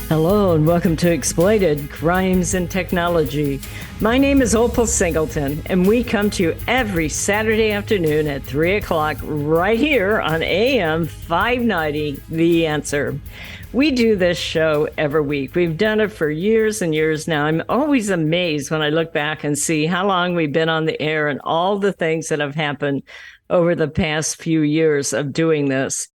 Hello and welcome to Exploited, Crimes and Technology. My name is Opal Singleton, and we come to you every Saturday afternoon at 3 o'clock right here on AM 590, The Answer. We do this show every week. We've done it for years and years now. I'm always amazed when I look back and see how long we've been on the air and all the things that have happened over the past few years of doing this.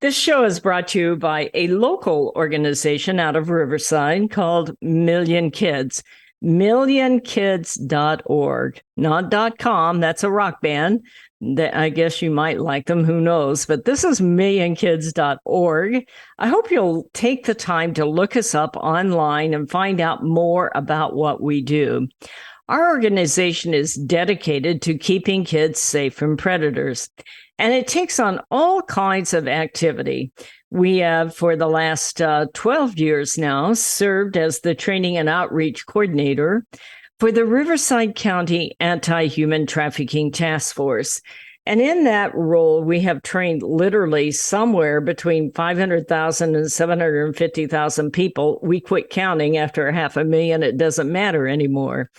This show is brought to you by a local organization out of Riverside called Million Kids, millionkids.org, not .com. That's a rock band. I guess you might like them, who knows? But this is millionkids.org. I hope you'll take the time to look us up online and find out more about what we do. Our organization is dedicated to keeping kids safe from predators, and it takes on all kinds of activity. We have, for the last 12 years now, served as the training and outreach coordinator for the Riverside County Anti-Human Trafficking Task Force. And in that role, we have trained literally somewhere between 500,000 and 750,000 people. We quit counting after 500,000. It doesn't matter anymore.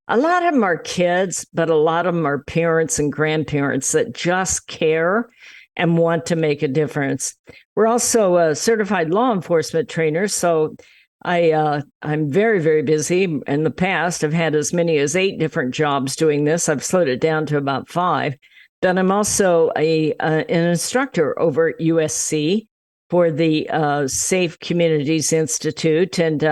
A lot of them are kids, but a lot of them are parents and grandparents that just care and want to make a difference. We're also a certified law enforcement trainer, so I'm very, very busy. In the past, I've had as many as 8 different jobs doing this. I've slowed it down to about 5. But I'm also an instructor over at USC for the Safe Communities Institute. And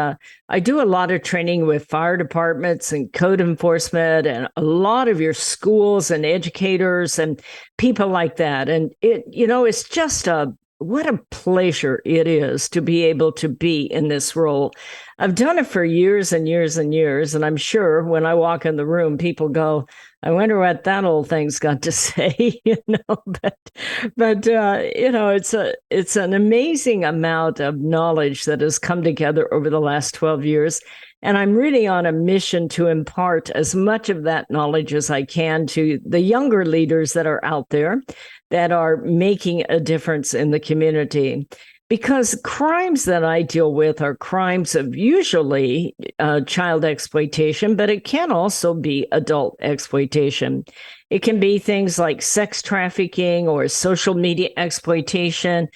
I do a lot of training with fire departments and code enforcement and a lot of your schools and educators and people like that. And it's just what a pleasure it is to be able to be in this role. I've done it for years and years and years. And I'm sure when I walk in the room, people go, I wonder what that old thing's got to say, but it's an amazing amount of knowledge that has come together over the last 12 years. And I'm really on a mission to impart as much of that knowledge as I can to the younger leaders that are out there that are making a difference in the community. Because crimes that I deal with are crimes of usually child exploitation, but it can also be adult exploitation. It can be things like sex trafficking or social media exploitation,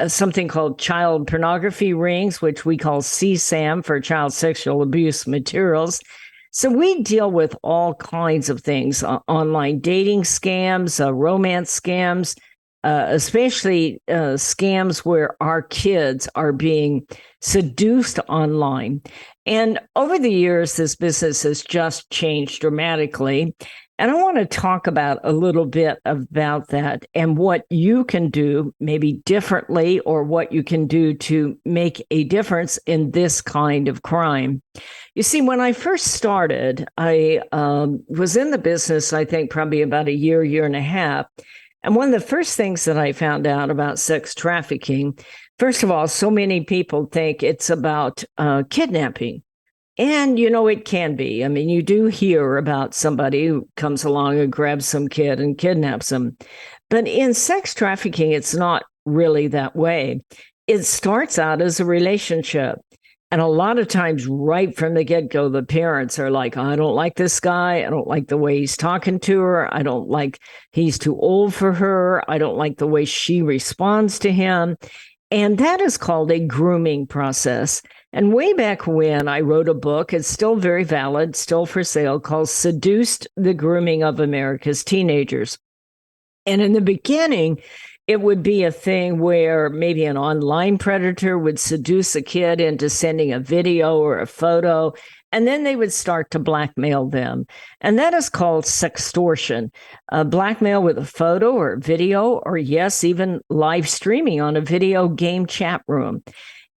something called child pornography rings, which we call CSAM for child sexual abuse materials. So we deal with all kinds of things, online dating scams, romance scams, especially scams where our kids are being seduced online. And over the years, this business has just changed dramatically. And I want to talk about a little bit about that and what you can do maybe differently or what you can do to make a difference in this kind of crime. You see, when I first started, I was in the business, I think probably about a year and a half. And one of the first things that I found out about sex trafficking, first of all, so many people think it's about kidnapping. And, it can be. I mean, you do hear about somebody who comes along and grabs some kid and kidnaps them. But in sex trafficking, it's not really that way. It starts out as a relationship. And a lot of times right from the get-go, the parents are like, I don't like this guy. I don't like the way he's talking to her. I don't like he's too old for her. I don't like the way she responds to him. And that is called a grooming process. And way back when I wrote a book, it's still very valid, still for sale, called Seduced: The Grooming of America's Teenagers. And in the beginning, it would be a thing where maybe an online predator would seduce a kid into sending a video or a photo, and then they would start to blackmail them. And that is called sextortion. Blackmail with a photo or video, or yes, even live streaming on a video game chat room.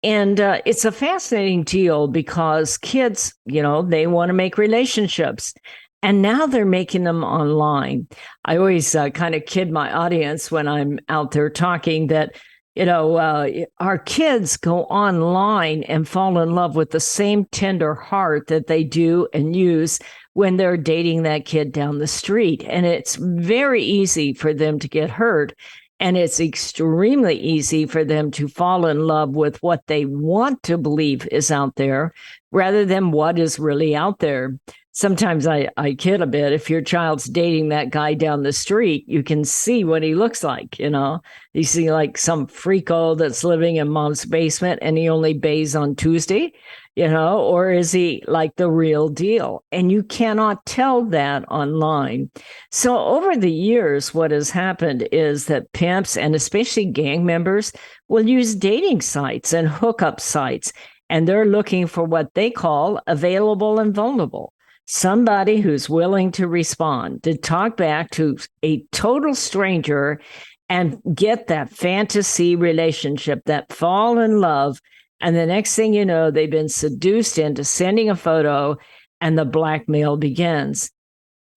And it's a fascinating deal because kids, they want to make relationships. And now they're making them online. I always kind of kid my audience when I'm out there talking that, our kids go online and fall in love with the same tender heart that they do and use when they're dating that kid down the street. And it's very easy for them to get hurt. And it's extremely easy for them to fall in love with what they want to believe is out there rather than what is really out there. Sometimes I kid a bit. If your child's dating that guy down the street, you can see what he looks like. You see like some freako that's living in mom's basement and he only bathes on Tuesday, or is he like the real deal? And you cannot tell that online. So over the years, what has happened is that pimps and especially gang members will use dating sites and hookup sites, and they're looking for what they call available and vulnerable. Somebody who's willing to respond, to talk back to a total stranger and get that fantasy relationship, that fall in love. And the next thing you know, they've been seduced into sending a photo and the blackmail begins.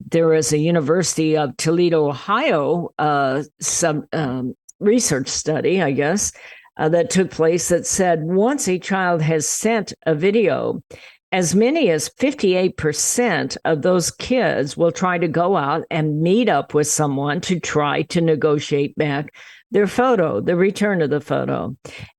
There is a University of Toledo, Ohio, research study, I guess, that took place that said once a child has sent a video, as many as 58% of those kids will try to go out and meet up with someone to try to negotiate back their photo, the return of the photo.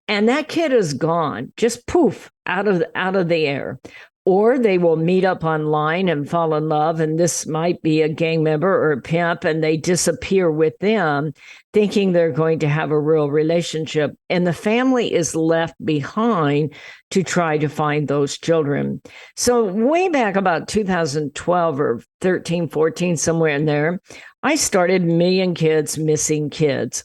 And that kid is gone, just poof, out of the air. Or they will meet up online and fall in love, and this might be a gang member or a pimp, and they disappear with them, thinking they're going to have a real relationship. And the family is left behind to try to find those children. So way back about 2012 or 13, 14, somewhere in there, I started Million Kids Missing Kids.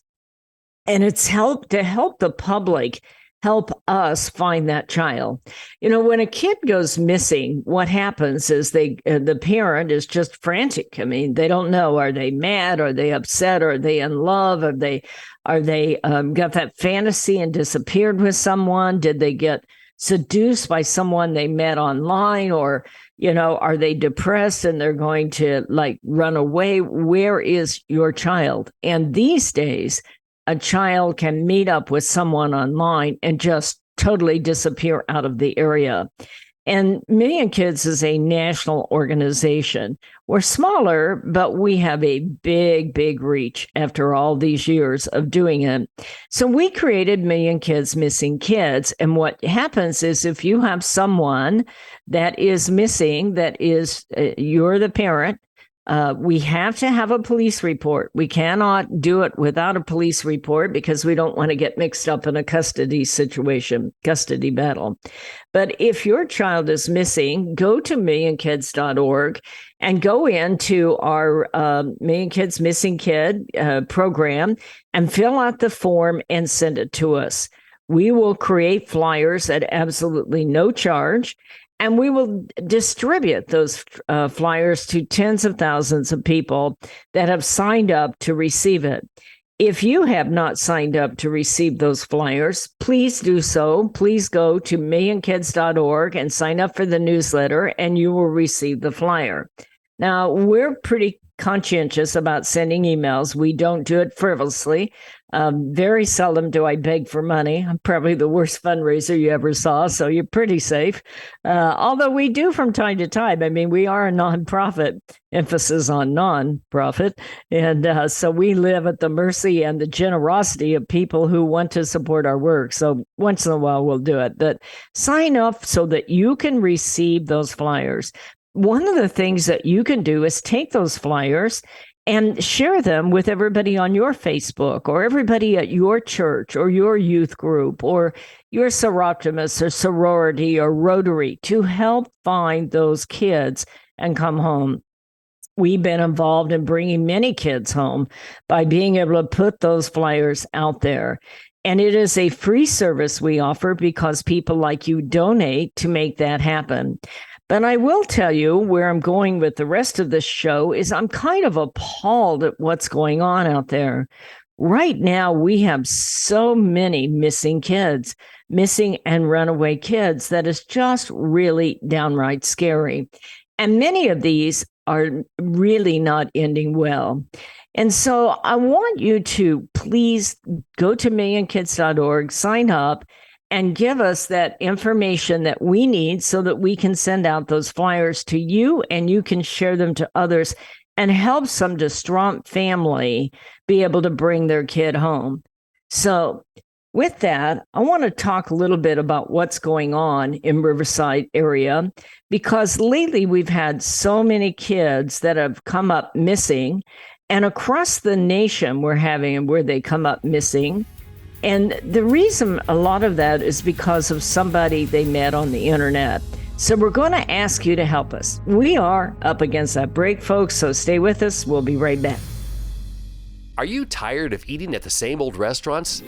And it's helped to help the public help us find that child. When a kid goes missing, what happens is the parent is just frantic. I mean, they don't know, are they mad? Are they upset? Are they in love? Are they got that fantasy and disappeared with someone? Did they get seduced by someone they met online? Or, are they depressed and they're going to like run away? Where is your child? And these days, a child can meet up with someone online and just totally disappear out of the area. And Million Kids is a national organization. We're smaller, but we have a big, big reach after all these years of doing it. So we created Million Kids Missing Kids. And what happens is if you have someone that is missing, that is, you're the parent, we have to have a police report. We cannot do it without a police report because we don't want to get mixed up in a custody situation, custody battle. But if your child is missing, go to millionkids.org and go into our Million Kids Missing Kid program and fill out the form and send it to us. We will create flyers at absolutely no charge. And we will distribute those flyers to tens of thousands of people that have signed up to receive it. If you have not signed up to receive those flyers, please do so. Please go to millionkids.org and sign up for the newsletter, and you will receive the flyer. Now, we're pretty conscientious about sending emails. We don't do it frivolously. Very seldom do I beg for money. I'm probably the worst fundraiser you ever saw, so you're pretty safe. Although we do from time to time. I mean, we are a nonprofit, emphasis on nonprofit. And so we live at the mercy and the generosity of people who want to support our work. So once in a while, we'll do it. But sign up so that you can receive those flyers. One of the things that you can do is take those flyers and share them with everybody on your Facebook or everybody at your church or your youth group or your Seroptimus or sorority or Rotary to help find those kids and come home. We've been involved in bringing many kids home by being able to put those flyers out there. And it is a free service we offer because people like you donate to make that happen. But I will tell you where I'm going with the rest of this show is I'm kind of appalled at what's going on out there. Right now, we have so many missing kids, missing and runaway kids, that is just really downright scary. And many of these are really not ending well. And so I want you to please go to millionkids.org, sign up, and give us that information that we need so that we can send out those flyers to you and you can share them to others and help some distraught family be able to bring their kid home. So with that, I want to talk a little bit about what's going on in Riverside area, because lately we've had so many kids that have come up missing, and across the nation we're having where they come up missing. And the reason a lot of that is because of somebody they met on the internet. So we're going to ask you to help us. We are up against that break, folks, so stay with us. We'll be right back. Are you tired of eating at the same old restaurants?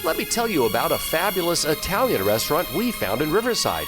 Let me tell you about a fabulous Italian restaurant we found in Riverside,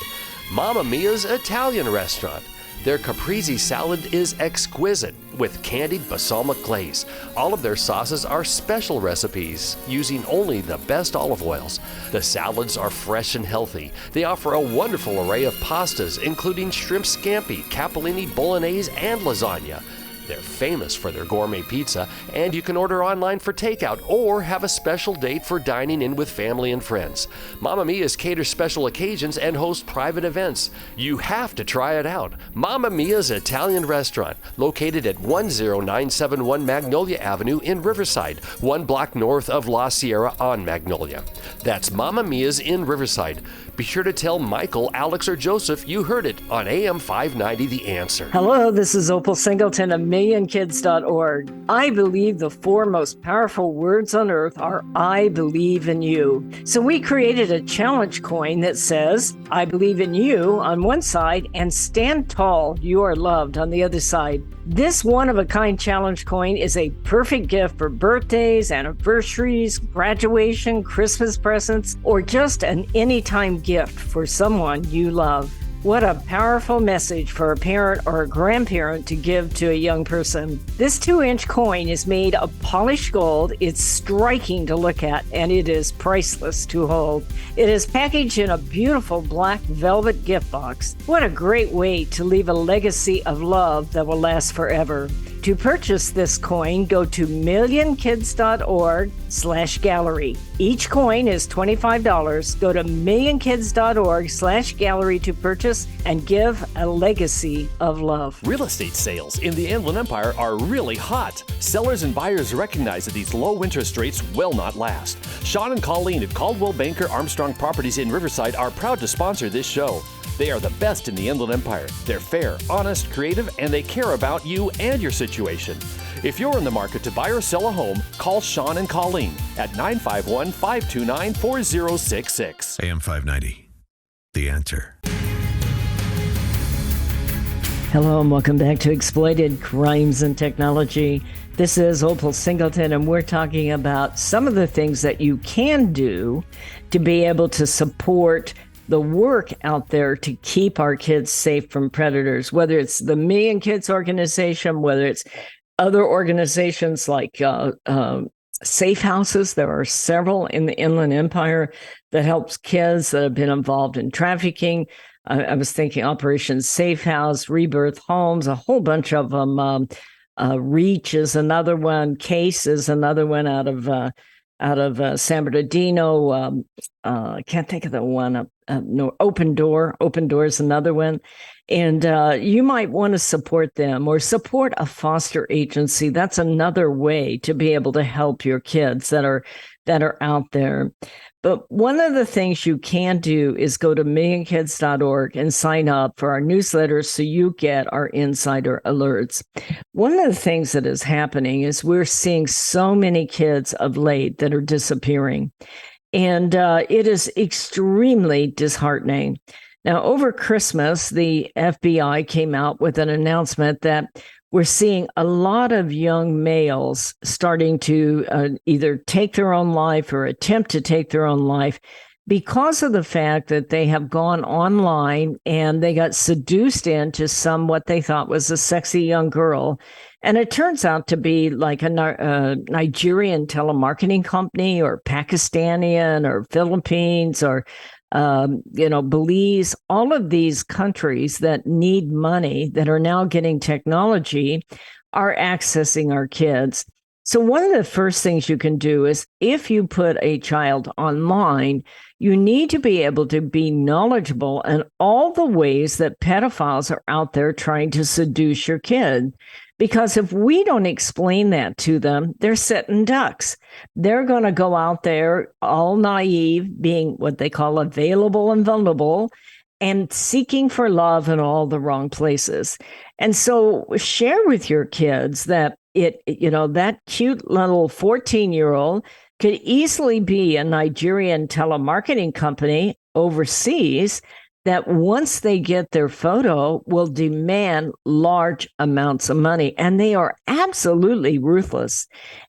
Mamma Mia's Italian Restaurant. Their caprese salad is exquisite with candied balsamic glaze. All of their sauces are special recipes using only the best olive oils. The salads are fresh and healthy. They offer a wonderful array of pastas, including shrimp scampi, capellini, bolognese, and lasagna. They're famous for their gourmet pizza, and you can order online for takeout or have a special date for dining in with family and friends. Mamma Mia's caters special occasions and hosts private events. You have to try it out. Mamma Mia's Italian Restaurant, located at 10971 Magnolia Avenue in Riverside, 1 block north of La Sierra on Magnolia. That's Mamma Mia's in Riverside. Be sure to tell Michael, Alex, or Joseph you heard it on AM 590 The Answer. Hello, this is Opal Singleton of MillionKids.org. I believe the 4 most powerful words on earth are I believe in you. So we created a challenge coin that says, I believe in you on one side and stand tall, you are loved on the other side. This one-of-a-kind challenge coin is a perfect gift for birthdays, anniversaries, graduation, Christmas presents, or just an anytime gift for someone you love. What a powerful message for a parent or a grandparent to give to a young person. This 2-inch coin is made of polished gold. It's striking to look at, and it is priceless to hold. It is packaged in a beautiful black velvet gift box. What a great way to leave a legacy of love that will last forever. To purchase this coin, go to millionkids.org/gallery. Each coin is $25. Go to millionkids.org/gallery to purchase and give a legacy of love. Real estate sales in the Inland Empire are really hot. Sellers and buyers recognize that these low interest rates will not last. Sean and Colleen at Caldwell Banker Armstrong Properties in Riverside are proud to sponsor this show. They are the best in the Inland Empire. They're fair, honest, creative, and they care about you and your situation. If you're in the market to buy or sell a home, call Sean and Colleen at 951-529-4066. AM 590, The Answer. Hello and welcome back to Exploited Crimes and Technology. This is Opal Singleton, and we're talking about some of the things that you can do to be able to support the work out there to keep our kids safe from predators, whether it's the Million Kids organization, whether it's other organizations like safe houses. There are several in the Inland Empire that helps kids that have been involved in trafficking. I was thinking Operation Safe House, Rebirth Homes, a whole bunch of them. Reach is another one. Case is another one out of San Bernardino. Can't think of the one. No, Open Door. Open Door is another one. And you might want to support them or support a foster agency. That's another way to be able to help your kids that are out there. But one of the things you can do is go to millionkids.org and sign up for our newsletter so you get our insider alerts. One of the things that is happening is we're seeing so many kids of late that are disappearing. And it is extremely disheartening. Now, over Christmas, the FBI came out with an announcement that we're seeing a lot of young males starting to either take their own life or attempt to take their own life because of the fact that they have gone online and they got seduced into what they thought was a sexy young girl. And it turns out to be like a Nigerian telemarketing company or Pakistani or Philippines or Belize, all of these countries that need money that are now getting technology are accessing our kids. So one of the first things you can do is if you put a child online, you need to be able to be knowledgeable in all the ways that pedophiles are out there trying to seduce your kid. Because if we don't explain that to them, they're sitting ducks. They're going to go out there all naive, being what they call available and vulnerable, and seeking for love in all the wrong places. And so share with your kids that that cute little 14-year-old could easily be a Nigerian telemarketing company overseas that once they get their photo will demand large amounts of money. And they are absolutely ruthless.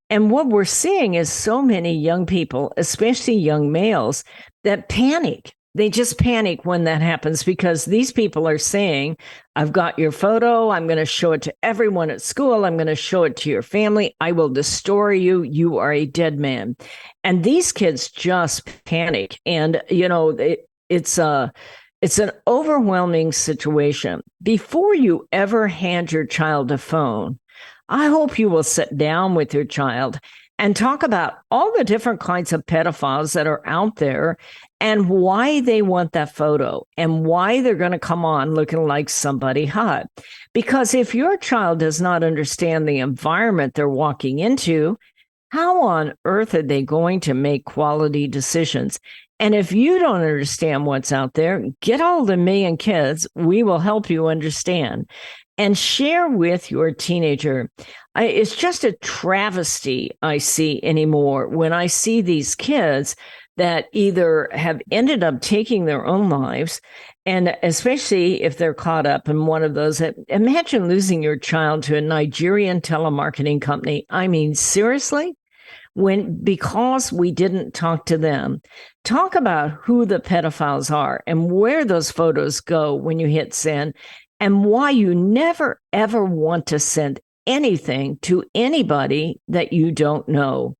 And what we're seeing is so many young people, especially young males, that panic. They just panic when that happens because these people are saying, I've got your photo. I'm going to show it to everyone at school. I'm going to show it to your family. I will destroy you. You are a dead man. And these kids just panic. And, it's an overwhelming situation. Before you ever hand your child a phone, I hope you will sit down with your child and talk about all the different kinds of pedophiles that are out there and why they want that photo and why they're going to come on looking like somebody hot. Because if your child does not understand the environment they're walking into, how on earth are they going to make quality decisions? And if you don't understand what's out there, get hold of me and kids. We will help you understand and share with your teenager. It's just a travesty I see anymore when I see these kids that either have ended up taking their own lives, and especially if they're caught up in one of those. Imagine losing your child to a Nigerian telemarketing company. I mean, seriously? Because we didn't talk to them. Talk about who the pedophiles are and where those photos go when you hit send, and why you never, ever want to send anything to anybody that you don't know.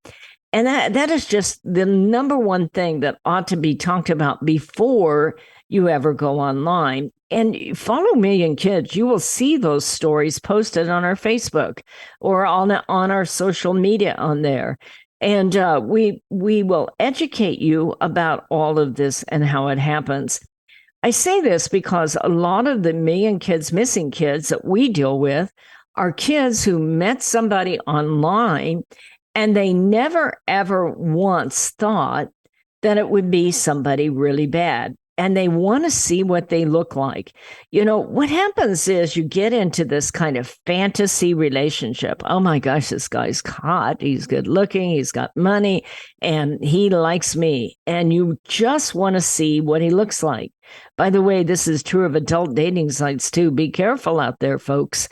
And that is just the number one thing that ought to be talked about before you ever go online. And follow Million Kids. You will see those stories posted on our Facebook or on our social media on there. And we will educate you about all of this and how it happens. I say this because a lot of the Million Kids Missing kids that we deal with are kids who met somebody online and they never, ever once thought that it would be somebody really bad. And they want to see what they look like. What happens is you get into this kind of fantasy relationship. Oh my gosh, this guy's hot. He's good looking. He's got money and he likes me. And you just want to see what he looks like. By the way, this is true of adult dating sites too. Be careful out there, folks.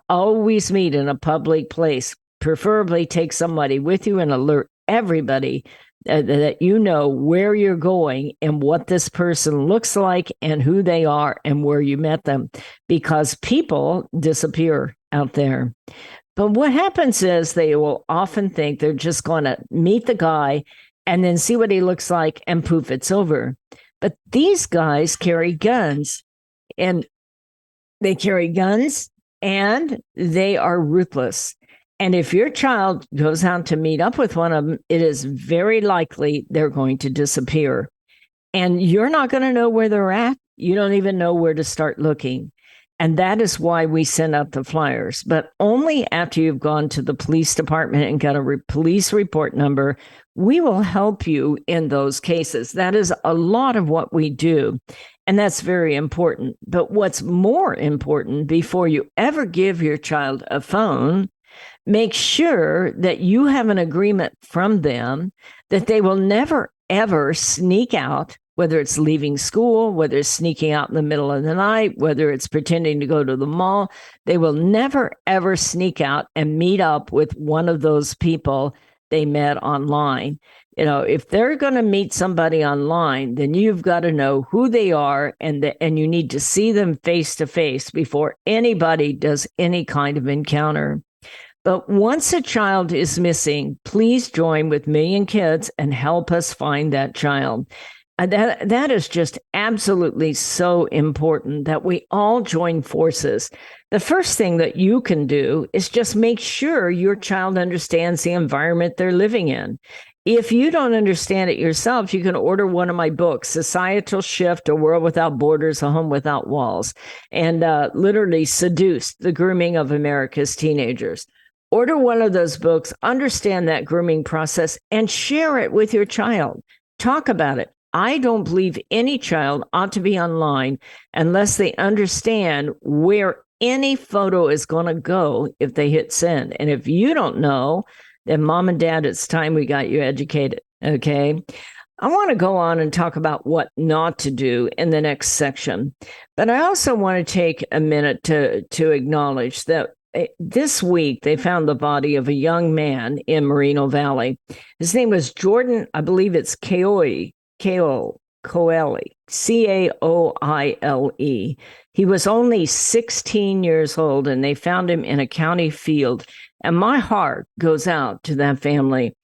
Always meet in a public place. Preferably take somebody with you and alert everybody that you know where you're going and what this person looks like and who they are and where you met them, because people disappear out there. But what happens is they will often think they're just going to meet the guy and then see what he looks like and poof, it's over. But these guys carry guns, and they are ruthless. And if your child goes out to meet up with one of them, it is very likely they're going to disappear. And you're not going to know where they're at. You don't even know where to start looking. And that is why we send out the flyers. But only after you've gone to the police department and got a police report number, we will help you in those cases. That is a lot of what we do. And that's very important. But what's more important, before you ever give your child a phone, make sure that you have an agreement from them that they will never, ever sneak out, whether it's leaving school, whether it's sneaking out in the middle of the night, whether it's pretending to go to the mall. They will never, ever sneak out and meet up with one of those people they met online. If they're going to meet somebody online, then you've got to know who they are, and you need to see them face to face before anybody does any kind of encounter. But once a child is missing, please join with Million Kids and help us find that child. That is just absolutely so important that we all join forces. The first thing that you can do is just make sure your child understands the environment they're living in. If you don't understand it yourself, you can order one of my books, Societal Shift, A World Without Borders, A Home Without Walls, and literally Seduced, The Grooming of America's Teenagers. Order one of those books, understand that grooming process, and share it with your child. Talk about it. I don't believe any child ought to be online unless they understand where any photo is going to go if they hit send. And if you don't know, then mom and dad, it's time we got you educated, okay? I want to go on and talk about what not to do in the next section. But I also want to take a minute to acknowledge that this week they found the body of a young man in Moreno Valley. His name was Jordan, I believe it's Coyle, Coile. He was only 16 years old, and they found him in a county field. And my heart goes out to that family.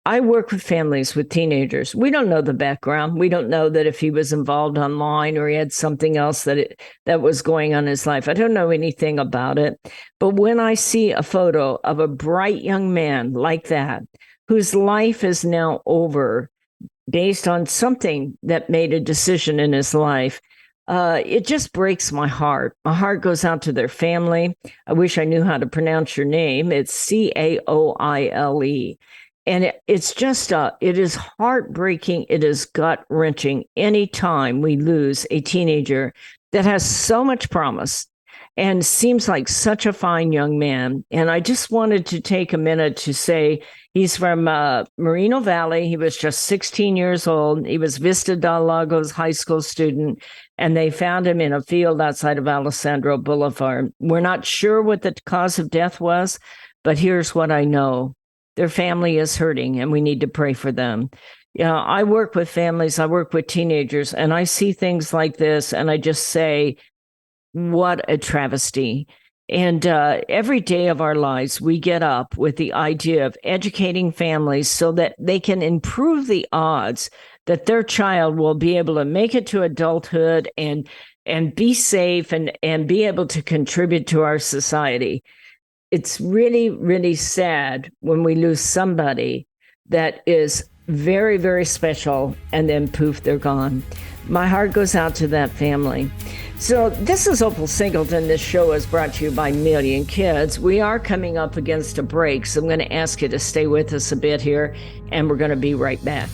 I work with families with teenagers. We don't know the background. We don't know that if he was involved online or he had something else that was going on in his life. I don't know anything about it. But when I see a photo of a bright young man like that, whose life is now over based on something that made a decision in his life, it just breaks my heart. My heart goes out to their family. I wish I knew how to pronounce your name. It's Caoile. And it's just, it is heartbreaking. It is gut-wrenching anytime we lose a teenager that has so much promise and seems like such a fine young man. And I just wanted to take a minute to say he's from Moreno Valley. He was just 16 years old. He was Vista Del Lago's high school student, and they found him in a field outside of Alessandro Boulevard. We're not sure what the cause of death was, but here's what I know. Their family is hurting, and we need to pray for them. You know, I work with families, I work with teenagers, and I see things like this, and I just say, what a travesty. And every day of our lives, we get up with the idea of educating families so that they can improve the odds that their child will be able to make it to adulthood and be safe and be able to contribute to our society. It's really, really sad when we lose somebody that is very, very special, and then poof, they're gone. My heart goes out to that family. So this is Opal Singleton. This show is brought to you by Million Kids. We are coming up against a break, so I'm going to ask you to stay with us a bit here, and we're going to be right back.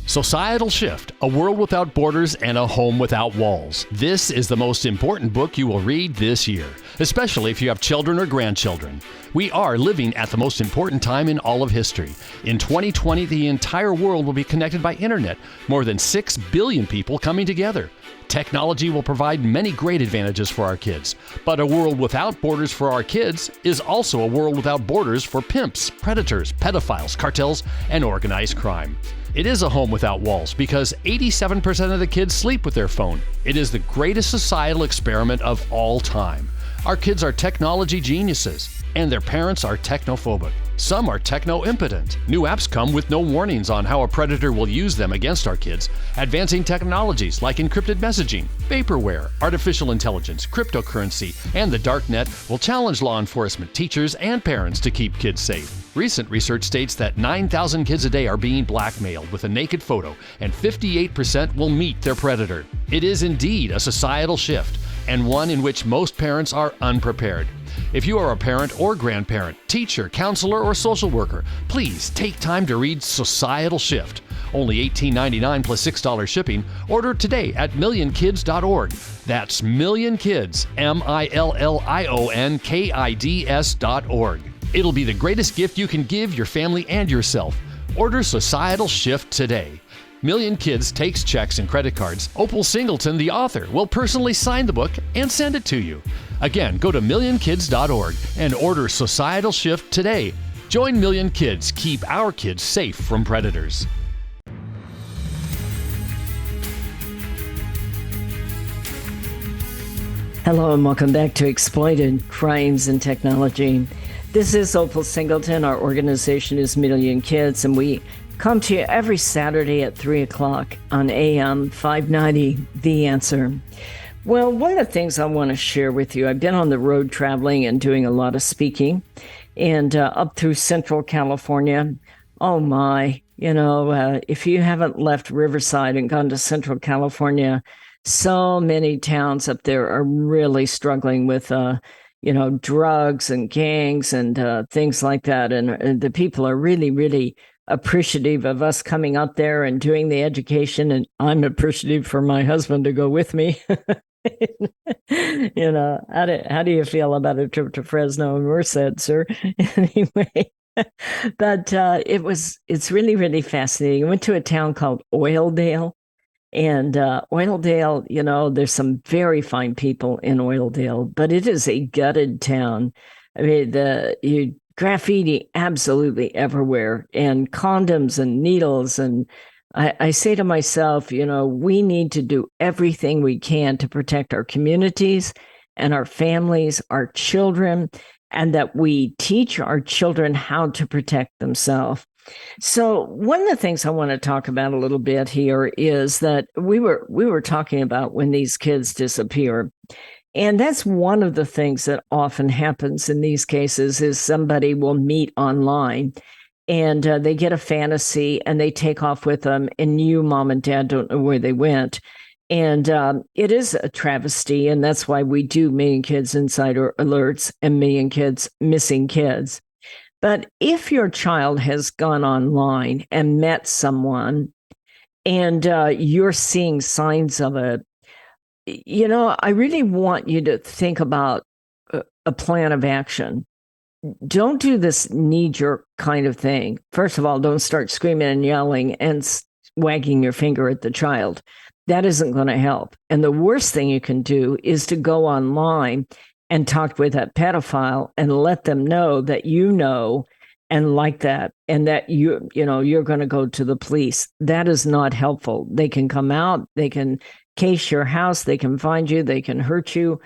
Societal Shift, A World Without Borders and a Home Without Walls. This is the most important book you will read this year, especially if you have children or grandchildren. We are living at the most important time in all of history. In 2020, the entire world will be connected by internet, more than 6 billion people coming together. Technology will provide many great advantages for our kids, but a world without borders for our kids is also a world without borders for pimps, predators, pedophiles, cartels, and organized crime. It is a home without walls because 87% of the kids sleep with their phone. It is the greatest societal experiment of all time. Our kids are technology geniuses, and their parents are technophobic. Some are techno-impotent. New apps come with no warnings on how a predator will use them against our kids. Advancing technologies like encrypted messaging, vaporware, artificial intelligence, cryptocurrency, and the darknet will challenge law enforcement, teachers, and parents to keep kids safe. Recent research states that 9,000 kids a day are being blackmailed with a naked photo, and 58% will meet their predator. It is indeed a societal shift, and one in which most parents are unprepared. If you are a parent or grandparent, teacher, counselor, or social worker, please take time to read Societal Shift. Only $18.99 plus $6 shipping. Order today at millionkids.org. That's millionkids, millionkids.org. It'll be the greatest gift you can give your family and yourself. Order Societal Shift today. Million Kids takes checks and credit cards. Opal Singleton, the author, will personally sign the book and send it to you. Again, go to millionkids.org and order Societal Shift today. Join Million Kids. Keep our kids safe from predators. Hello and welcome back to Exploited Crimes and Technology. This is Opal Singleton. Our organization is Million Kids, and we come to you every Saturday at 3 o'clock on AM 590, The Answer. Well, one of the things I want to share with you, I've been on the road traveling and doing a lot of speaking, and up through Central California. Oh my, if you haven't left Riverside and gone to Central California, so many towns up there are really struggling with, drugs and gangs and things like that. And the people are really, really appreciative of us coming up there and doing the education. And I'm appreciative for my husband to go with me. How do you feel about a trip to Fresno and Merced, sir? Anyway. But it's really, really fascinating. I went to a town called Oildale, and Oildale, there's some very fine people in Oildale, but it is a gutted town. I mean, you graffiti absolutely everywhere, and condoms and needles. And I say to myself, we need to do everything we can to protect our communities and our families, our children, and that we teach our children how to protect themselves. So one of the things I want to talk about a little bit here is that we were talking about when these kids disappear. And that's one of the things that often happens in these cases is somebody will meet online and they get a fantasy and they take off with them, and you, mom and dad, don't know where they went. And it is a travesty, and that's why we do Million Kids Insider Alerts and Million Kids Missing Kids. But if your child has gone online and met someone and you're seeing signs of it, I really want you to think about a plan of action. Don't do this knee-jerk kind of thing. First of all, don't start screaming and yelling and wagging your finger at the child. That isn't going to help. And the worst thing you can do is to go online and talk with that pedophile and let them know that and like that, and that you're going to go to the police. That is not helpful. They can come out, they can case your house, they can find you, they can hurt you.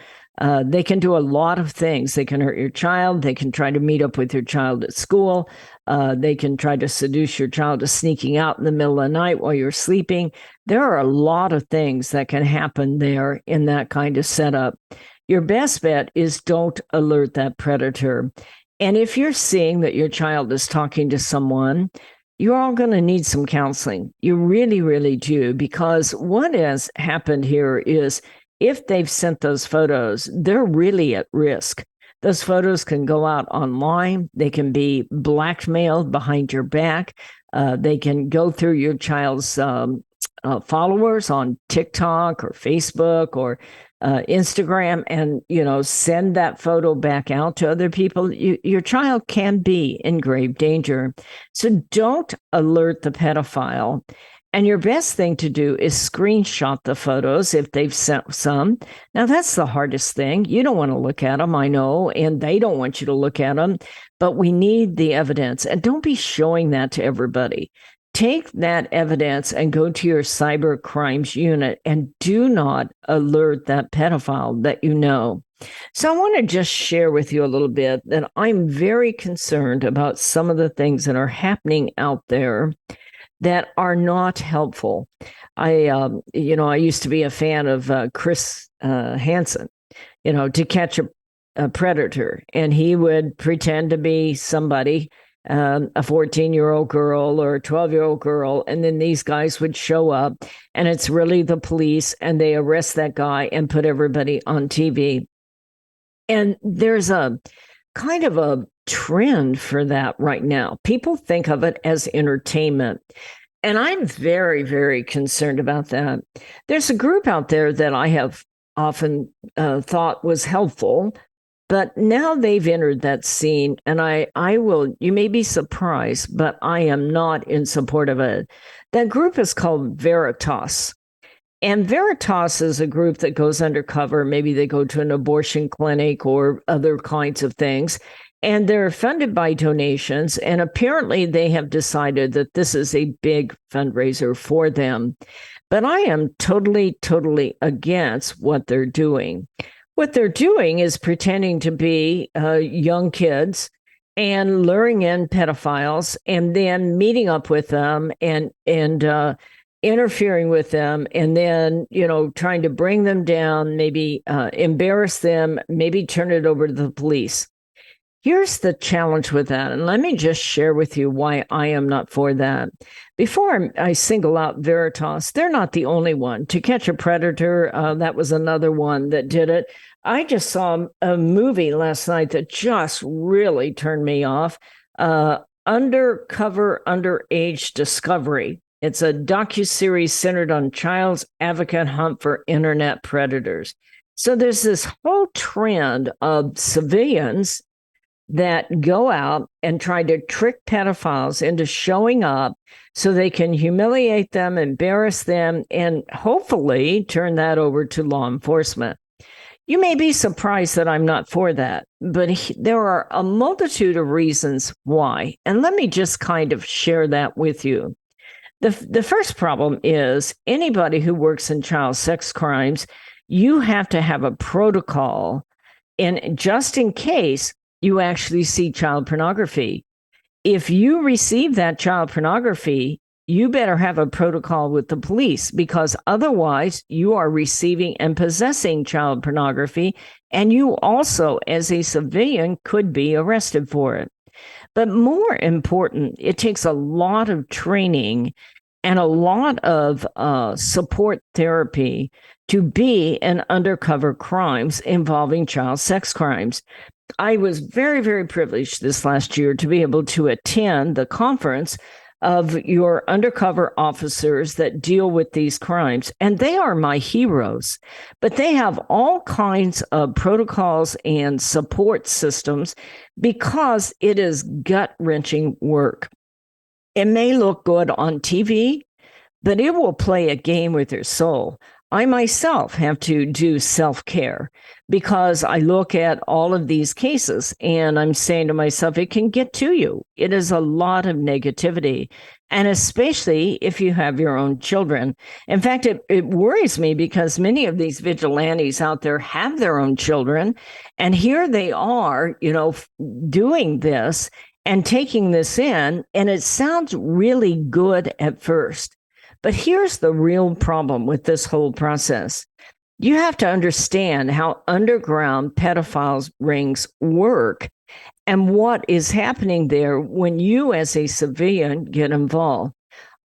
They can do a lot of things. They can hurt your child. They can try to meet up with your child at school. They can try to seduce your child to sneaking out in the middle of the night while you're sleeping. There are a lot of things that can happen there in that kind of setup. Your best bet is don't alert that predator. And if you're seeing that your child is talking to someone, you're all going to need some counseling. You really, really do, because what has happened here is if they've sent those photos, they're really at risk. Those photos can go out online. They can be blackmailed behind your back. They can go through your child's followers on TikTok or Facebook or Instagram and, send that photo back out to other people. Your child can be in grave danger. So don't alert the pedophile. And your best thing to do is screenshot the photos if they've sent some. Now, that's the hardest thing. You don't want to look at them, I know, and they don't want you to look at them, but we need the evidence. And don't be showing that to everybody. Take that evidence and go to your cyber crimes unit and do not alert that pedophile that you know. So I want to just share with you a little bit that I'm very concerned about some of the things that are happening out there that are not helpful. I used to be a fan of Chris Hansen, To Catch a Predator, and he would pretend to be somebody, a 14-year-old girl or a 12-year-old girl, and then these guys would show up, and it's really the police, and they arrest that guy and put everybody on TV. And there's a kind of a trend for that right now. People think of it as entertainment. And I'm very, very concerned about that. There's a group out there that I have often thought was helpful, but now they've entered that scene, and you may be surprised, but I am not in support of it. That group is called Veritas. And Veritas is a group that goes undercover. Maybe they go to an abortion clinic or other kinds of things. And they're funded by donations. And apparently they have decided that this is a big fundraiser for them. But I am totally, totally against what they're doing. What they're doing is pretending to be young kids and luring in pedophiles and then meeting up with them and interfering with them, and then, trying to bring them down, maybe embarrass them, maybe turn it over to the police. Here's the challenge with that. And let me just share with you why I am not for that. Before I single out Veritas, they're not the only one. To Catch a Predator, that was another one that did it. I just saw a movie last night that just really turned me off. Undercover Underage Discovery. It's a docuseries centered on child's advocate hunt for internet predators. So there's this whole trend of civilians that go out and try to trick pedophiles into showing up so they can humiliate them, embarrass them, and hopefully turn that over to law enforcement. You may be surprised that I'm not for that, but there are a multitude of reasons why. And let me just kind of share that with you. The first problem is anybody who works in child sex crimes, you have to have a protocol, and just in case you actually see child pornography. If you receive that child pornography, you better have a protocol with the police, because otherwise you are receiving and possessing child pornography, and you also, as a civilian, could be arrested for it. But more important, it takes a lot of training and a lot of support therapy to be in undercover crimes involving child sex crimes. I was very, very privileged this last year to be able to attend the conference of your undercover officers that deal with these crimes. And they are my heroes, but they have all kinds of protocols and support systems because it is gut-wrenching work. It may look good on TV, but it will play a game with your soul. I myself have to do self-care because I look at all of these cases and I'm saying to myself, it can get to you. It is a lot of negativity, and especially if you have your own children. In fact, it worries me because many of these vigilantes out there have their own children, and here they are, doing this and taking this in, and it sounds really good at first. But here's the real problem with this whole process. You have to understand how underground pedophiles rings work and what is happening there when you as a civilian get involved.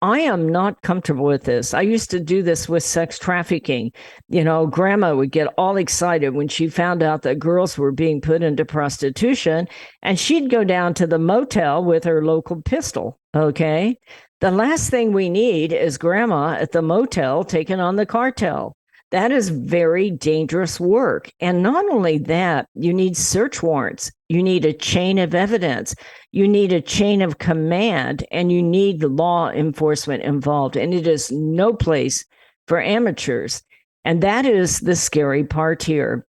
I am not comfortable with this. I used to do this with sex trafficking. Grandma would get all excited when she found out that girls were being put into prostitution, and she'd go down to the motel with her local pistol, okay? The last thing we need is grandma at the motel taking on the cartel. That is very dangerous work. And not only that, you need search warrants. You need a chain of evidence. You need a chain of command, and you need law enforcement involved. And it is no place for amateurs. And that is the scary part here.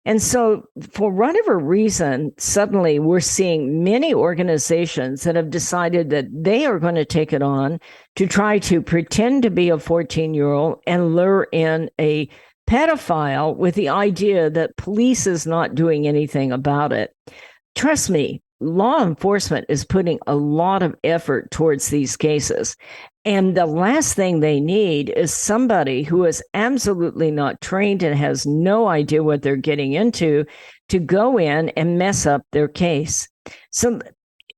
And so for whatever reason, suddenly we're seeing many organizations that have decided that they are going to take it on to try to pretend to be a 14-year-old and lure in a pedophile with the idea that police is not doing anything about it. Trust me, law enforcement is putting a lot of effort towards these cases. And the last thing they need is somebody who is absolutely not trained and has no idea what they're getting into to go in and mess up their case. So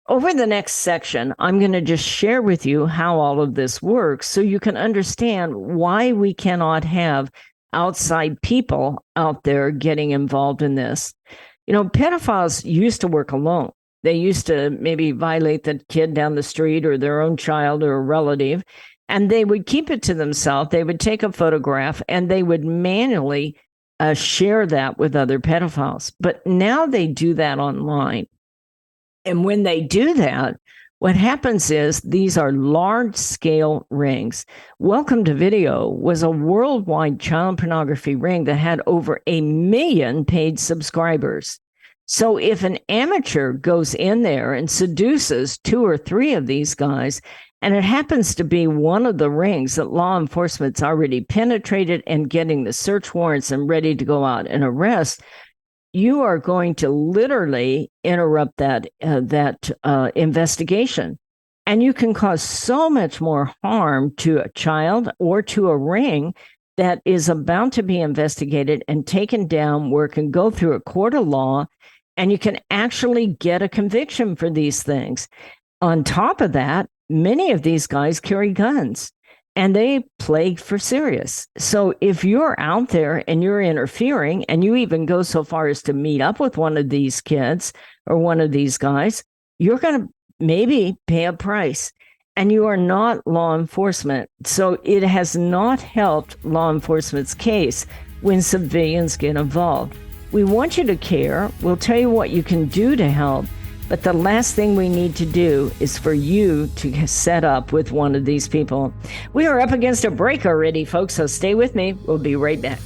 over the next section, I'm going to just share with you how all of this works so you can understand why we cannot have outside people out there getting involved in this. Pedophiles used to work alone. They used to maybe violate the kid down the street or their own child or a relative, and they would keep it to themselves. They would take a photograph and they would manually share that with other pedophiles. But now they do that online. And when they do that, what happens is these are large-scale rings. Welcome to Video was a worldwide child pornography ring that had over 1 million paid subscribers. So if an amateur goes in there and seduces 2 or 3 of these guys, and it happens to be one of the rings that law enforcement's already penetrated and getting the search warrants and ready to go out and arrest, you are going to literally interrupt that investigation. And you can cause so much more harm to a child or to a ring that is about to be investigated and taken down, where it can go through a court of law And you can actually get a conviction for these things. On top of that, many of these guys carry guns and they play for serious. So if you're out there and you're interfering and you even go so far as to meet up with one of these kids or one of these guys, you're going to maybe pay a price. And you are not law enforcement. So it has not helped law enforcement's case when civilians get involved. We want you to care. We'll tell you what you can do to help. But the last thing we need to do is for you to set up with one of these people. We are up against a break already, folks, so stay with me. We'll be right back.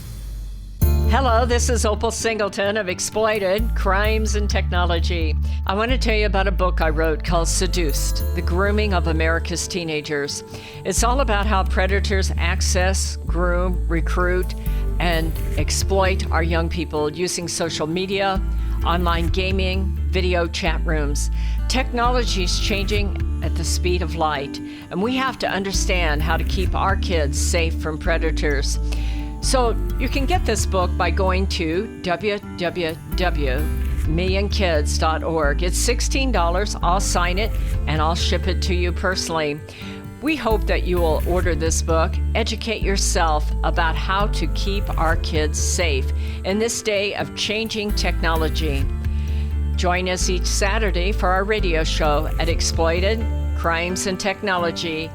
Hello, this is Opal Singleton of Exploited, Crimes and Technology. I want to tell you about a book I wrote called Seduced, The Grooming of America's Teenagers. It's all about how predators access, groom, recruit, and exploit our young people using social media, online gaming, video chat rooms. Technology is changing at the speed of light, and we have to understand how to keep our kids safe from predators. So you can get this book by going to www.millionkids.org. It's $16. I'll sign it and I'll ship it to you personally. We hope that you will order this book, educate yourself about how to keep our kids safe in this day of changing technology. Join us each Saturday for our radio show at Exploited, Crimes and Technology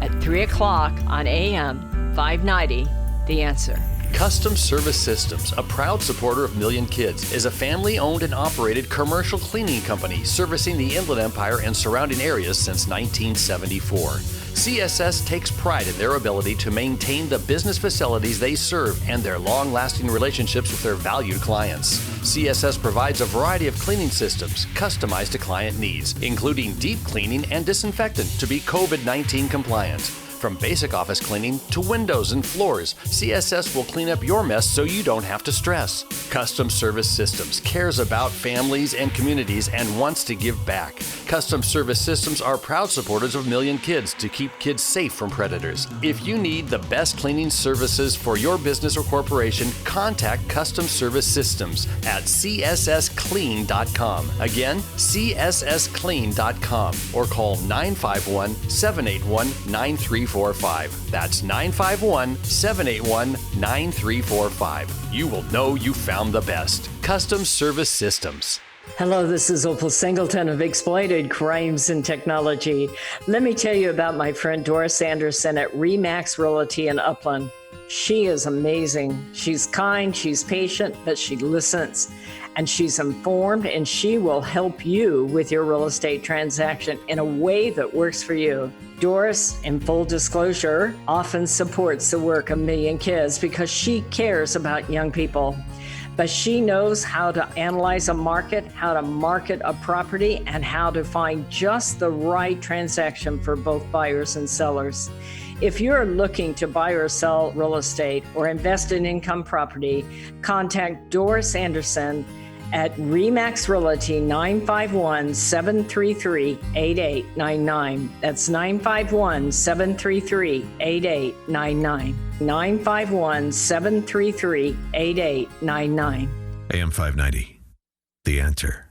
at 3 o'clock on AM 590. The Answer. Custom Service Systems, a proud supporter of Million Kids, is a family-owned and operated commercial cleaning company servicing the Inland Empire and surrounding areas since 1974. CSS takes pride in their ability to maintain the business facilities they serve and their long-lasting relationships with their valued clients. CSS provides a variety of cleaning systems customized to client needs, including deep cleaning and disinfectant to be COVID-19 compliant. From basic office cleaning to windows and floors, CSS will clean up your mess so you don't have to stress. Custom Service Systems cares about families and communities and wants to give back. Custom Service Systems are proud supporters of Million Kids to keep kids safe from predators. If you need the best cleaning services for your business or corporation, contact Custom Service Systems at cssclean.com. Again, cssclean.com or call 951-781-9345. That's 951-781-9345. You will know you found the best. Custom Service Systems. Hello, this is Opal Singleton of Exploited Crimes and Technology. Let me tell you about my friend Doris Anderson at Remax Realty in Upland. She is amazing. She's kind, she's patient, but she listens. And she's informed, and she will help you with your real estate transaction in a way that works for you. Doris, in full disclosure, often supports the work of Million Kids because she cares about young people. But she knows how to analyze a market, how to market a property, and how to find just the right transaction for both buyers and sellers. If you're looking to buy or sell real estate or invest in income property, contact Doris Anderson at Remax Realty 951-733-8899. That's 951-733-8899. 951-733-8899. AM 590. The Answer.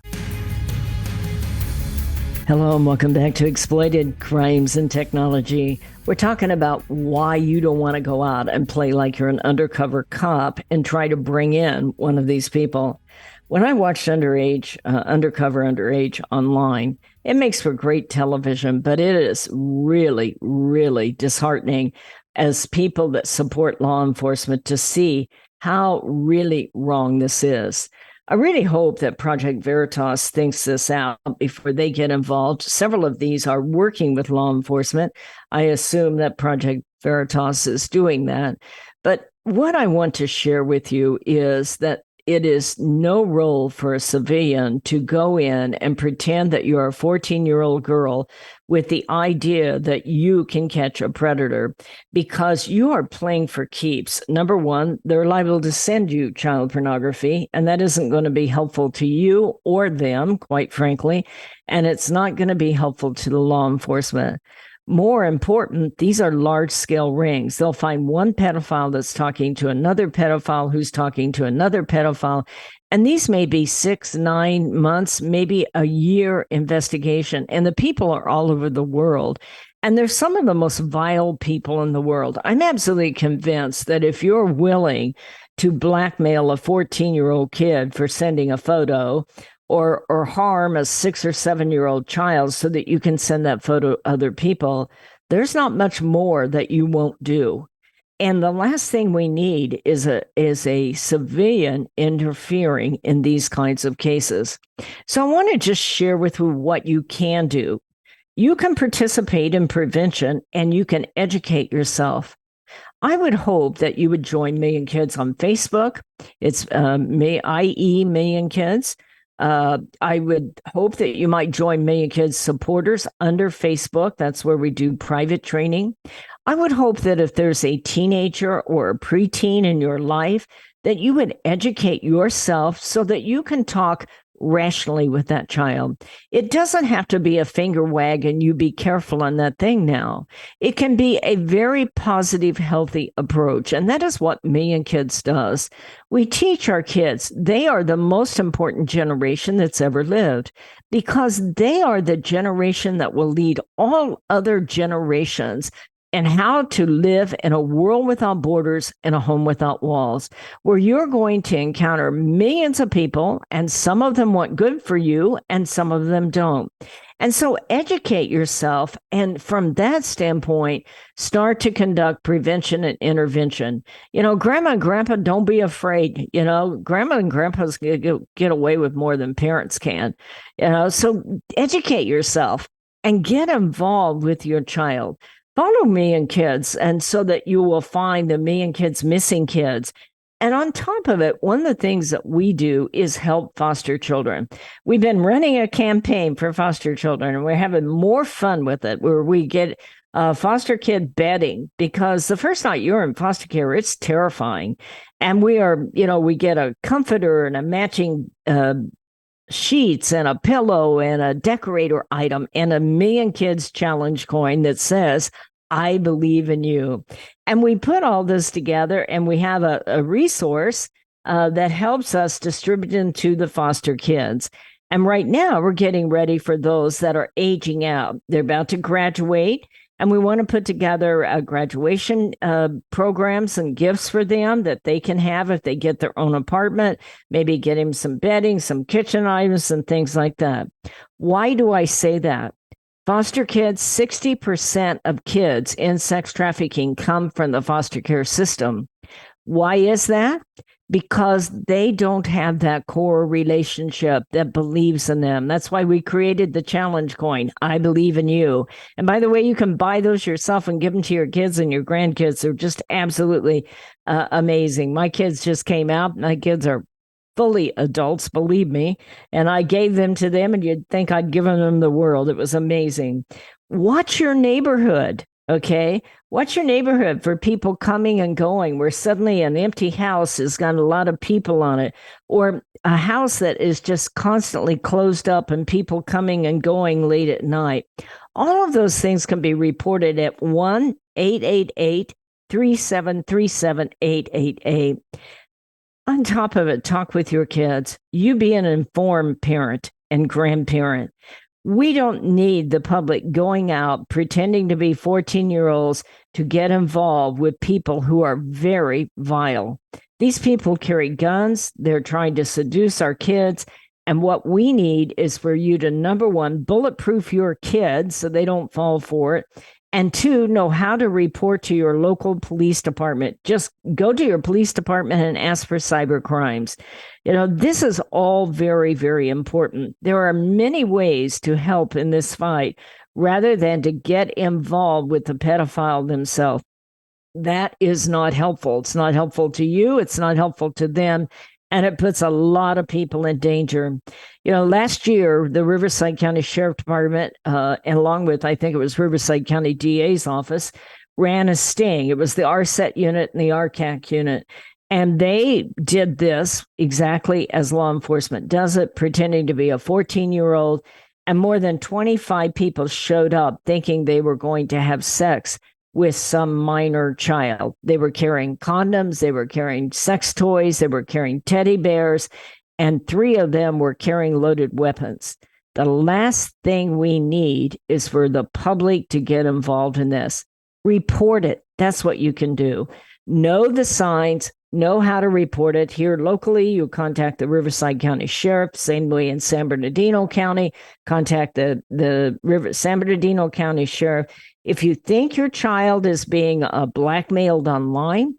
Hello and welcome back to Exploited Crimes and Technology. We're talking about why you don't want to go out and play like you're an undercover cop and try to bring in one of these people. When I watched Undercover Underage online, it makes for great television, but it is really, really disheartening as people that support law enforcement to see how really wrong this is. I really hope that Project Veritas thinks this out before they get involved. Several of these are working with law enforcement. I assume that Project Veritas is doing that. But what I want to share with you is that it is no role for a civilian to go in and pretend that you're a 14-year-old girl with the idea that you can catch a predator because you are playing for keeps. Number one, they're liable to send you child pornography, and that isn't going to be helpful to you or them, quite frankly, and it's not going to be helpful to the law enforcement. More important, these are large-scale rings. They'll find one pedophile that's talking to another pedophile who's talking to another pedophile. And these may be 6, 9 months, maybe a year investigation. And the people are all over the world. And they're some of the most vile people in the world. I'm absolutely convinced that if you're willing to blackmail a 14-year-old kid for sending a photo, or harm a 6 or 7-year-old child so that you can send that photo to other people, there's not much more that you won't do. And the last thing we need is a civilian interfering in these kinds of cases. So I want to just share with you what you can do. You can participate in prevention and you can educate yourself. I would hope that you would join Million Kids on Facebook. It's IE Million Kids. I would hope that you might join Million Kids supporters under Facebook. That's where we do private training. I would hope that if there's a teenager or a preteen in your life, that you would educate yourself so that you can talk rationally with that child. It doesn't have to be a finger wag and you be careful on that thing now. It can be a very positive, healthy approach. And that is what Million Kids does. We teach our kids they are the most important generation that's ever lived because they are the generation that will lead all other generations and how to live in a world without borders and a home without walls, where you're going to encounter millions of people, and some of them want good for you, and some of them don't. And so educate yourself, and from that standpoint, start to conduct prevention and intervention. Grandma and grandpa, don't be afraid. Grandma and grandpa's get away with more than parents can. So educate yourself and get involved with your child. Follow Million Kids, and so that you will find the Million Kids missing kids. And on top of it, one of the things that we do is help foster children. We've been running a campaign for foster children, and we're having more fun with it, where we get foster kid bedding, because the first night you're in foster care, it's terrifying. And we get a comforter and a matching sheets and a pillow and a decorator item and a Million Kids challenge coin that says, I believe in you. And we put all this together, and we have a resource that helps us distribute them to the foster kids. And right now we're getting ready for those that are aging out. They're about to graduate. And we want to put together graduation programs and gifts for them that they can have if they get their own apartment, maybe get him some bedding, some kitchen items, and things like that. Why do I say that? Foster kids, 60% of kids in sex trafficking come from the foster care system. Why is that? Because they don't have that core relationship that believes in them. That's why we created the challenge coin, I believe in you. And by the way, you can buy those yourself and give them to your kids and your grandkids. They're just absolutely amazing. My kids just came out. My kids are fully adults, believe me. And I gave them to them, and you'd think I'd given them the world. It was amazing. Watch your neighborhood. Okay, what's your neighborhood for people coming and going, where suddenly an empty house has got a lot of people on it, or a house that is just constantly closed up and people coming and going late at night? All of those things can be reported at 1-888-373-7888. On top of it, talk with your kids. You be an informed parent and grandparent. We don't need the public going out pretending to be 14-year-olds to get involved with people who are very vile. These people carry guns. They're trying to seduce our kids. And what we need is for you to, number one, bulletproof your kids so they don't fall for it. And two, know how to report to your local police department. Just go to your police department and ask for cyber crimes. This is all very, very important. There are many ways to help in this fight rather than to get involved with the pedophile themselves. That is not helpful. It's not helpful to you. It's not helpful to them. And it puts a lot of people in danger. Last year, the Riverside County Sheriff Department, and along with, I think it was Riverside County DA's office, ran a sting. It was the RSET unit and the RCAC unit. And they did this exactly as law enforcement does it, pretending to be a 14-year-old. and more than 25 people showed up thinking they were going to have sex with some minor child. They were carrying condoms, they were carrying sex toys, they were carrying teddy bears, and 3 of them were carrying loaded weapons. The last thing we need is for the public to get involved in this. Report it. That's what you can do. Know the signs, know how to report it. Here locally, you contact the Riverside County Sheriff, same way in San Bernardino County, contact the San Bernardino County Sheriff. If you think your child is being blackmailed online,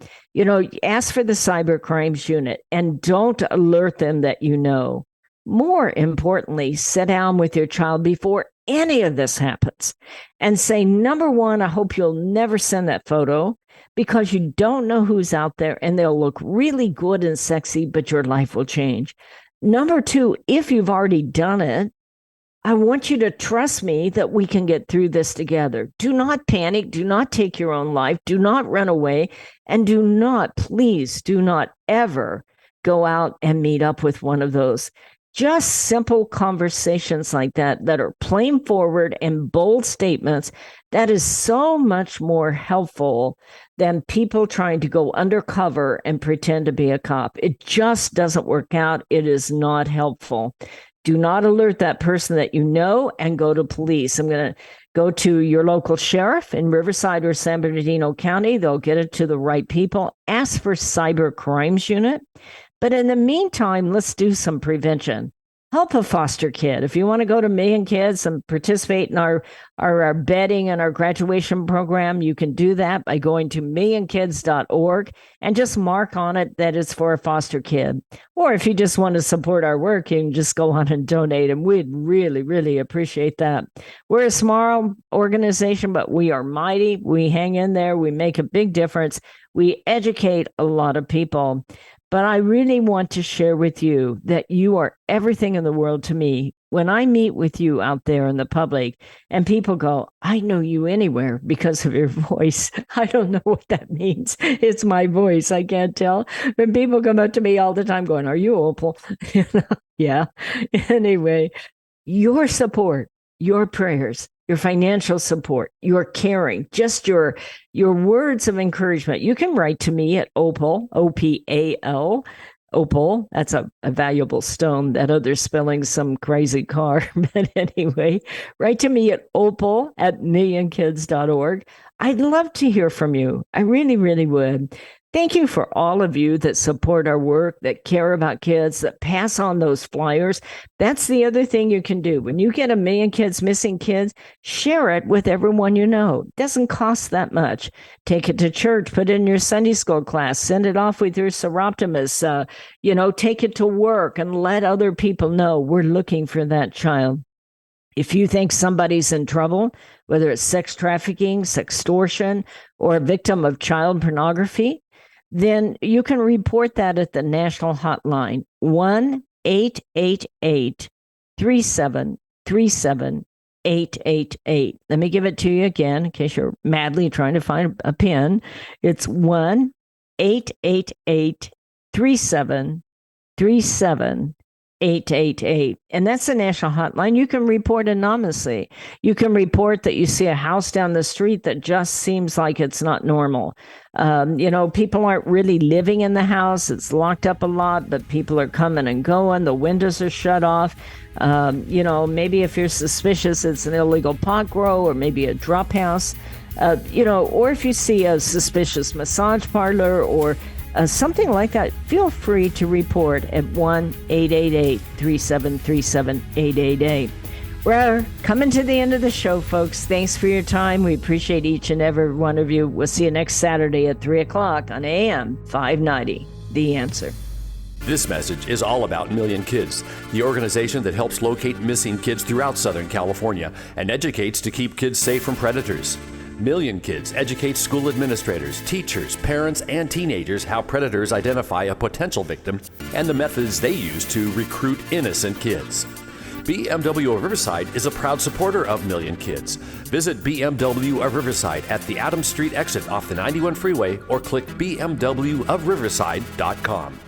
ask for the cyber crimes unit and don't alert them that you know. More importantly, sit down with your child before any of this happens and say, number one, I hope you'll never send that photo because you don't know who's out there and they'll look really good and sexy, but your life will change. Number two, if you've already done it, I want you to trust me that we can get through this together. Do not panic. Do not take your own life. Do not run away. And please do not ever go out and meet up with one of those. Just simple conversations like that are plain forward and bold statements. That is so much more helpful than people trying to go undercover and pretend to be a cop. It just doesn't work out. It is not helpful. Do not alert that person that you know and go to police. I'm going to go to your local sheriff in Riverside or San Bernardino County. They'll get it to the right people. Ask for cyber crimes unit. But in the meantime, let's do some prevention. Help a foster kid. If you want to go to Million Kids and participate in our bedding and our graduation program, you can do that by going to millionkids.org and just mark on it that it's for a foster kid. Or if you just want to support our work, you can just go on and donate, and we'd really, really appreciate that. We're a small organization, but we are mighty. We hang in there. We make a big difference. We educate a lot of people. But I really want to share with you that you are everything in the world to me. When I meet with you out there in the public and people go, I know you anywhere because of your voice. I don't know what that means. It's my voice. I can't tell. When people come up to me all the time going, are you Opal? Yeah. Anyway, your support, your prayers, your financial support, your caring, just your words of encouragement. You can write to me at Opal, OPAL, Opal. That's a valuable stone. That other spelling's some crazy car. But anyway, write to me at opal@millionkids.org. I'd love to hear from you. I really, really would. Thank you for all of you that support our work, that care about kids, that pass on those flyers. That's the other thing you can do. When you get 1 million kids, missing kids, share it with everyone you know. It doesn't cost that much. Take it to church, put it in your Sunday school class, send it off with your seroptimus, take it to work and let other people know we're looking for that child. If you think somebody's in trouble, whether it's sex trafficking, sextortion, or a victim of child pornography, then you can report that at the national hotline, 1-888-3737-888. Let me give it to you again in case you're madly trying to find a pen. It's 1-888-3737-888. And that's the national hotline. You can report anonymously. You can report that you see a house down the street that just seems like it's not normal. People aren't really living in the house. It's locked up a lot, but people are coming and going. The windows are shut off. Maybe if you're suspicious, it's an illegal pot grow or maybe a drop house. Or if you see a suspicious massage parlor or something like that, feel free to report at 1-888-3737-888. We're coming to the end of the show, folks. Thanks for your time. We appreciate each and every one of you. We'll see you next Saturday at 3 o'clock on AM 590. The Answer. This message is all about Million Kids, the organization that helps locate missing kids throughout Southern California and educates to keep kids safe from predators. Million Kids educates school administrators, teachers, parents, and teenagers how predators identify a potential victim and the methods they use to recruit innocent kids. BMW of Riverside is a proud supporter of Million Kids. Visit BMW of Riverside at the Adams Street exit off the 91 freeway or click bmwofriverside.com.